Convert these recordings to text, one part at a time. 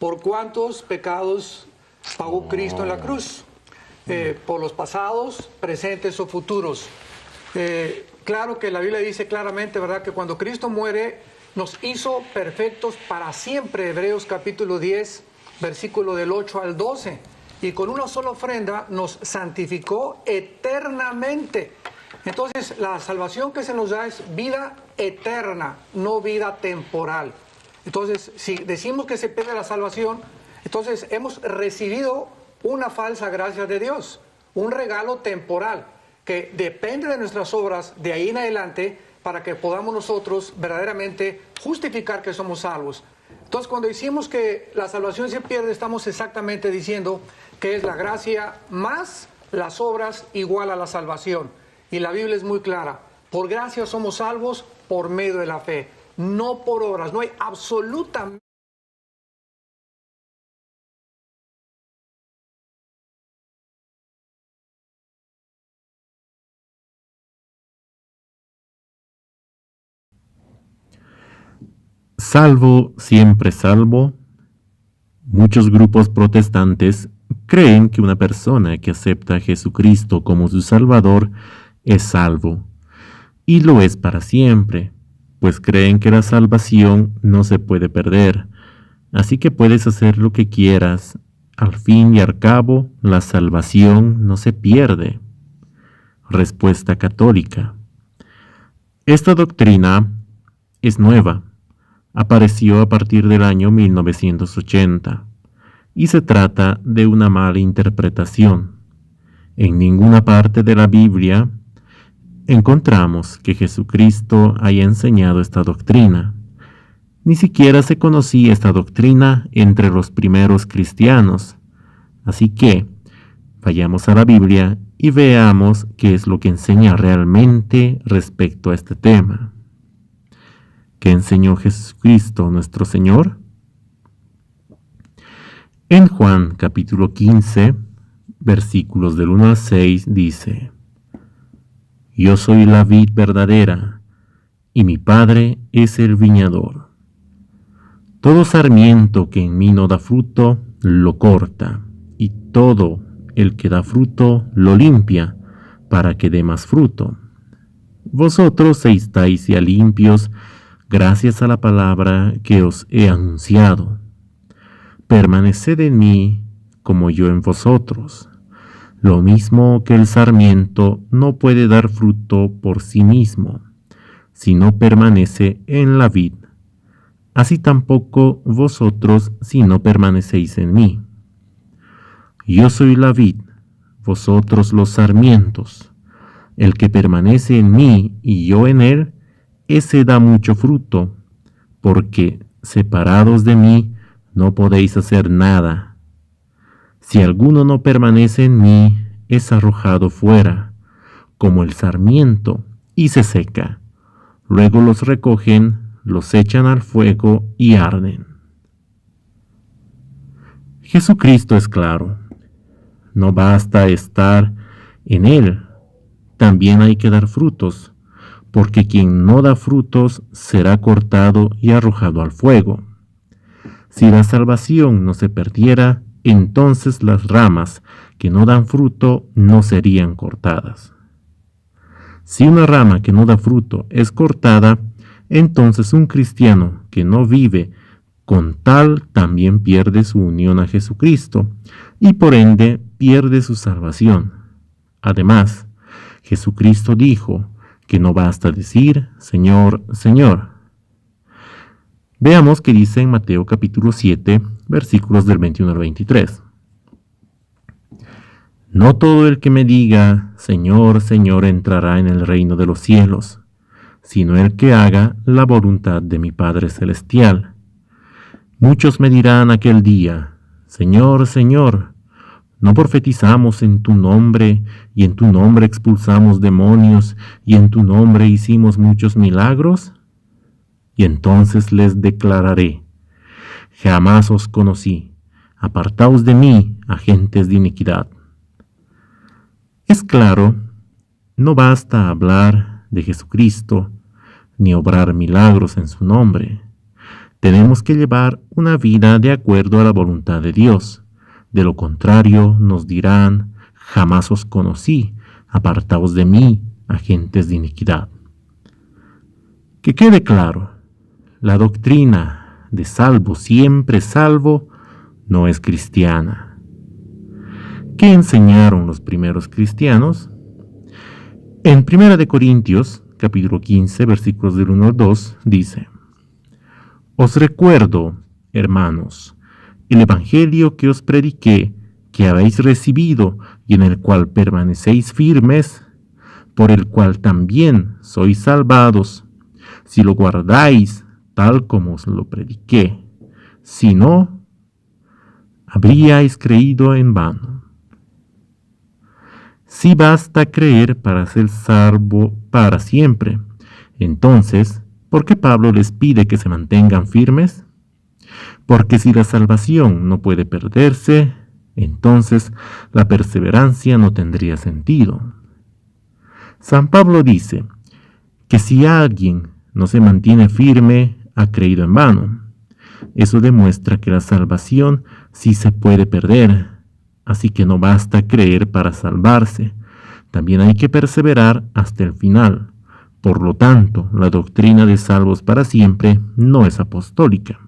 ¿Por cuántos pecados pagó Cristo en la cruz? Por los pasados, presentes o futuros. Claro que la Biblia dice claramente, ¿verdad?, que cuando Cristo muere, nos hizo perfectos para siempre. Hebreos capítulo 10, versículo del 8 al 12. Y con una sola ofrenda nos santificó eternamente. Entonces, la salvación que se nos da es vida eterna, no vida temporal. Entonces, si decimos que se pierde la salvación, entonces hemos recibido una falsa gracia de Dios, un regalo temporal, que depende de nuestras obras de ahí en adelante para que podamos nosotros verdaderamente justificar que somos salvos. Entonces, cuando decimos que la salvación se pierde, estamos exactamente diciendo que es la gracia más las obras igual a la salvación. Y la Biblia es muy clara: por gracia somos salvos por medio de la fe, no por obras. No hay absolutamente... Salvo, siempre salvo. Muchos grupos protestantes creen que una persona que acepta a Jesucristo como su Salvador es salvo, y lo es para siempre, pues creen que la salvación no se puede perder, así que puedes hacer lo que quieras. Al fin y al cabo, la salvación no se pierde. Respuesta católica. Esta doctrina es nueva. Apareció a partir del año 1980 y se trata de una mala interpretación. En ninguna parte de la Biblia encontramos que Jesucristo haya enseñado esta doctrina. Ni siquiera se conocía esta doctrina entre los primeros cristianos. Así que vayamos a la Biblia y veamos qué es lo que enseña realmente respecto a este tema. ¿Qué enseñó Jesucristo nuestro Señor? En Juan capítulo 15, versículos del 1 al 6 dice: Yo soy la vid verdadera, y mi Padre es el viñador. Todo sarmiento que en mí no da fruto, lo corta, y todo el que da fruto, lo limpia, para que dé más fruto. Vosotros estáis ya limpios, gracias a la palabra que os he anunciado. Permaneced en mí como yo en vosotros. Lo mismo que el sarmiento no puede dar fruto por sí mismo, si no permanece en la vid. Así tampoco vosotros si no permanecéis en mí. Yo soy la vid, vosotros los sarmientos. El que permanece en mí y yo en él, ese da mucho fruto, porque separados de mí no podéis hacer nada. Si alguno no permanece en mí, es arrojado fuera, como el sarmiento, y se seca. Luego los recogen, los echan al fuego y arden. Jesucristo es claro. No basta estar en él, también hay que dar frutos, porque quien no da frutos será cortado y arrojado al fuego. Si la salvación no se perdiera, entonces las ramas que no dan fruto no serían cortadas. Si una rama que no da fruto es cortada, entonces un cristiano que no vive con tal también pierde su unión a Jesucristo y por ende pierde su salvación. Además, Jesucristo dijo que no basta decir Señor, Señor. Veamos qué dice en Mateo capítulo 7, versículos del 21 al 23. No todo el que me diga Señor, Señor entrará en el reino de los cielos, sino el que haga la voluntad de mi Padre celestial. Muchos me dirán aquel día, Señor, Señor, ¿no profetizamos en tu nombre, y en tu nombre expulsamos demonios, y en tu nombre hicimos muchos milagros? Y entonces les declararé, jamás os conocí, apartaos de mí, agentes de iniquidad. Es claro, no basta hablar de Jesucristo, ni obrar milagros en su nombre. tenemos que llevar una vida de acuerdo a la voluntad de Dios. De lo contrario, nos dirán: jamás os conocí, apartaos de mí, agentes de iniquidad. Que quede claro, la doctrina de salvo siempre salvo no es cristiana. ¿Qué enseñaron los primeros cristianos? En 1 Corintios, capítulo 15, versículos del 1 al 2, dice: Os recuerdo, hermanos, el evangelio que os prediqué, que habéis recibido y en el cual permanecéis firmes, por el cual también sois salvados, si lo guardáis tal como os lo prediqué. Si no, habríais creído en vano. Si basta creer para ser salvo para siempre, entonces, ¿por qué Pablo les pide que se mantengan firmes? Porque si la salvación no puede perderse, entonces la perseverancia no tendría sentido. San Pablo dice que si alguien no se mantiene firme, ha creído en vano. Eso demuestra que la salvación sí se puede perder, así que no basta creer para salvarse, también hay que perseverar hasta el final. Por lo tanto, la doctrina de salvos para siempre no es apostólica.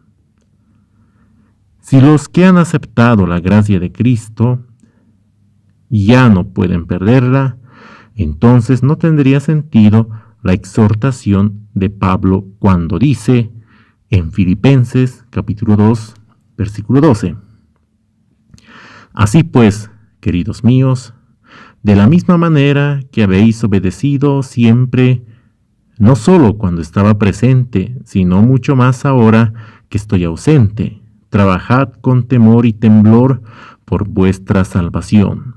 Si los que han aceptado la gracia de Cristo ya no pueden perderla, entonces no tendría sentido la exhortación de Pablo cuando dice en Filipenses capítulo 2, versículo 12: Así pues, queridos míos, de la misma manera que habéis obedecido siempre, no solo cuando estaba presente, sino mucho más ahora que estoy ausente, trabajad con temor y temblor por vuestra salvación.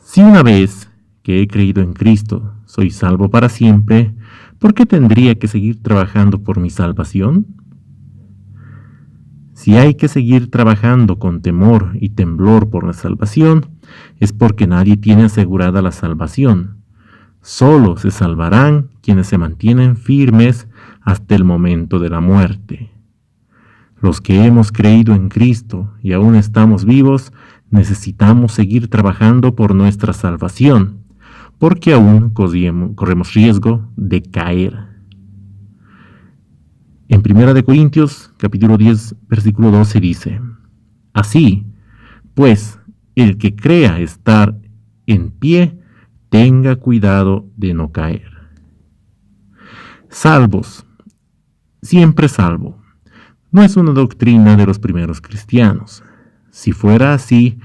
Si una vez que he creído en Cristo soy salvo para siempre, ¿por qué tendría que seguir trabajando por mi salvación? Si hay que seguir trabajando con temor y temblor por la salvación, es porque nadie tiene asegurada la salvación. Solo se salvarán quienes se mantienen firmes hasta el momento de la muerte. Los que hemos creído en Cristo y aún estamos vivos, necesitamos seguir trabajando por nuestra salvación, porque aún corremos riesgo de caer. En 1 Corintios, capítulo 10, versículo 12 dice: Así, pues, el que crea estar en pie, tenga cuidado de no caer. Salvos, siempre salvo, no es una doctrina de los primeros cristianos. Si fuera así,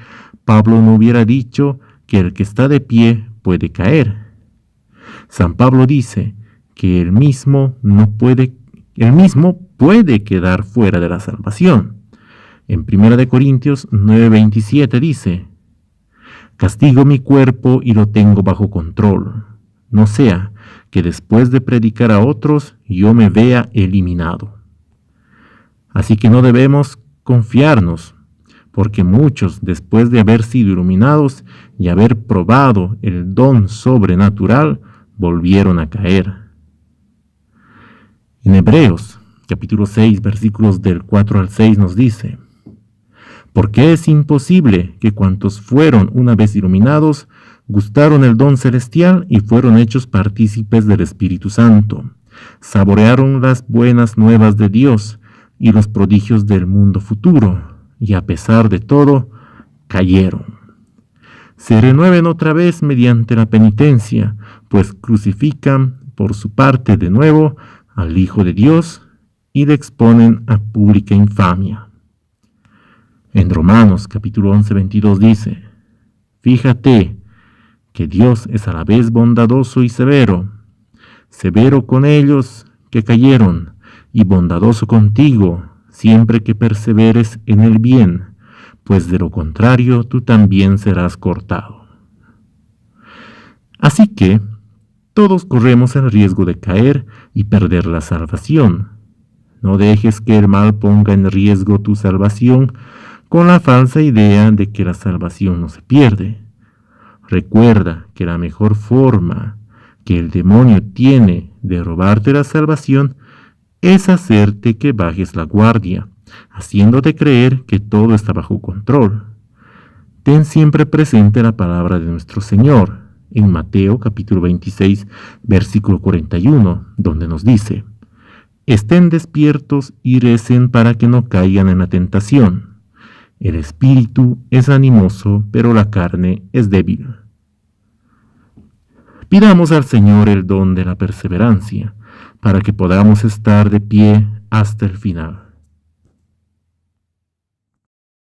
Pablo no hubiera dicho que el que está de pie puede caer. San Pablo dice que él mismo puede quedar fuera de la salvación. En 1 Corintios 9:27 dice: Castigo mi cuerpo y lo tengo bajo control, no sea que después de predicar a otros yo me vea eliminado. Así que no debemos confiarnos, porque muchos, después de haber sido iluminados y haber probado el don sobrenatural, volvieron a caer. En Hebreos, capítulo 6, versículos del 4 al 6 nos dice: Porque es imposible que cuantos fueron una vez iluminados, gustaron el don celestial y fueron hechos partícipes del Espíritu Santo, saborearon las buenas nuevas de Dios y los prodigios del mundo futuro, y a pesar de todo, cayeron. Se renueven otra vez mediante la penitencia, pues crucifican por su parte de nuevo al Hijo de Dios y le exponen a pública infamia. En Romanos capítulo 11, 22 dice: Fíjate que Dios es a la vez bondadoso y severo con ellos que cayeron, y bondadoso contigo, siempre que perseveres en el bien, pues de lo contrario tú también serás cortado. Así que todos corremos el riesgo de caer y perder la salvación. No dejes que el mal ponga en riesgo tu salvación con la falsa idea de que la salvación no se pierde. Recuerda que la mejor forma que el demonio tiene de robarte la salvación es hacerte que bajes la guardia, haciéndote creer que todo está bajo control. Ten siempre presente la palabra de nuestro Señor en Mateo capítulo 26, versículo 41, donde nos dice: estén despiertos y recen para que no caigan en la tentación. El espíritu es animoso, pero la carne es débil. Pidamos al Señor el don de la perseverancia, para que podamos estar de pie hasta el final.